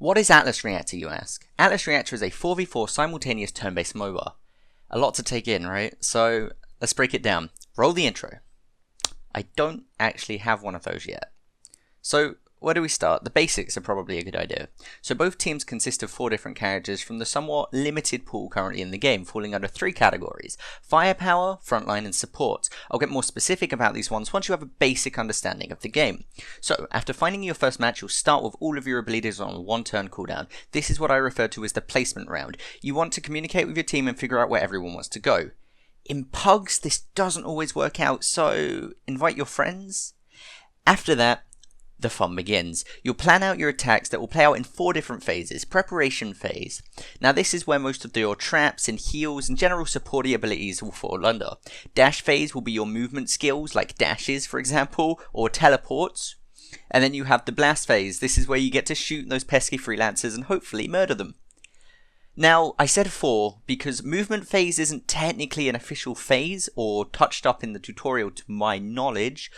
What is Atlas Reactor, you ask? Atlas Reactor is a 4v4 simultaneous turn-based MOBA. A lot to take in, right? So let's break it down. Roll the intro. I don't actually have one of those yet. So where do we start? The basics are probably a good idea. So both teams consist of 4 different characters from the somewhat limited pool currently in the game, falling under 3 categories: firepower, frontline, and support. I'll get more specific about these ones once you have a basic understanding of the game. So after finding your first match, you'll start with all of your abilities on a 1-turn cooldown. This is what I refer to as the placement round. You want to communicate with your team and figure out where everyone wants to go. In pugs, this doesn't always work out, so invite your friends. After that, the fun begins. You'll plan out your attacks that will play out in 4 different phases. Preparation phase. Now this is where most of your traps and heals and general supporty abilities will fall under. Dash phase will be your movement skills, like dashes for example, or teleports. And then you have the blast phase. This is where you get to shoot those pesky freelancers and hopefully murder them. Now, I said 4 because movement phase isn't technically an official phase or touched up in the tutorial to my knowledge,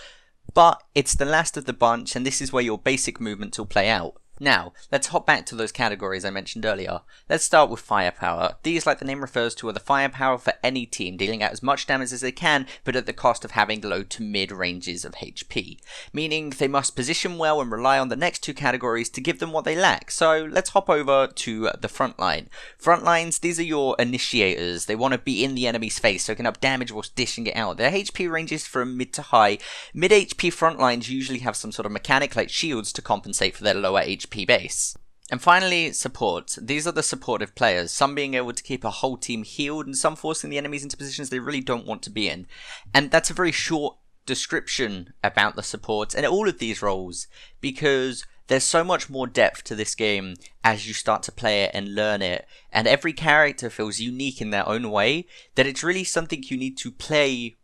but it's the last of the bunch, and this is where your basic movements will play out. Now, let's hop back to those categories I mentioned earlier. Let's start with firepower. These, like the name refers to, are the firepower for any team, dealing out as much damage as they can, but at the cost of having low to mid ranges of HP. Meaning they must position well and rely on the next 2 categories to give them what they lack. So let's hop over to the front line. Front lines, these are your initiators. They want to be in the enemy's face, soaking up damage whilst dishing it out. Their HP ranges from mid to high. Mid HP front lines usually have some sort of mechanic like shields to compensate for their lower HP base. And finally, support. These are the supportive players, some being able to keep a whole team healed and some forcing the enemies into positions they really don't want to be in. And that's a very short description about the support and all of these roles, because there's so much more depth to this game as you start to play it and learn it, and every character feels unique in their own way, that it's really something you need to play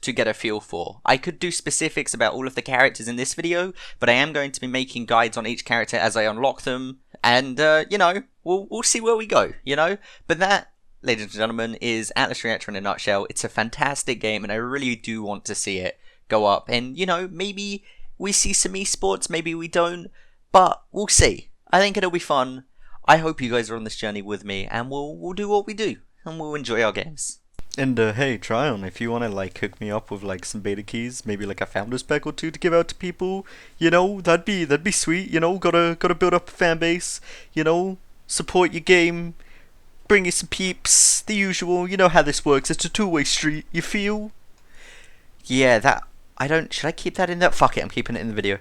to get a feel for. I could do specifics about all of the characters in this video, but I am going to be making guides on each character as I unlock them, and we'll see where we go, But that, ladies and gentlemen, is Atlas Reactor in a nutshell. It's a fantastic game, and I really do want to see it go up, and maybe we see some esports, maybe we don't, but we'll see. I think it'll be fun. I hope you guys are on this journey with me, and we'll do what we do, and we'll enjoy our games. And hey, Tryon, if you wanna hook me up with some beta keys, maybe a founder's pack or 2 to give out to people, that'd be sweet. Gotta build up a fan base. Support your game, bring you some peeps, the usual. You know how this works. It's a 2-way street. You feel? Yeah, should I keep that in there? Fuck it, I'm keeping it in the video.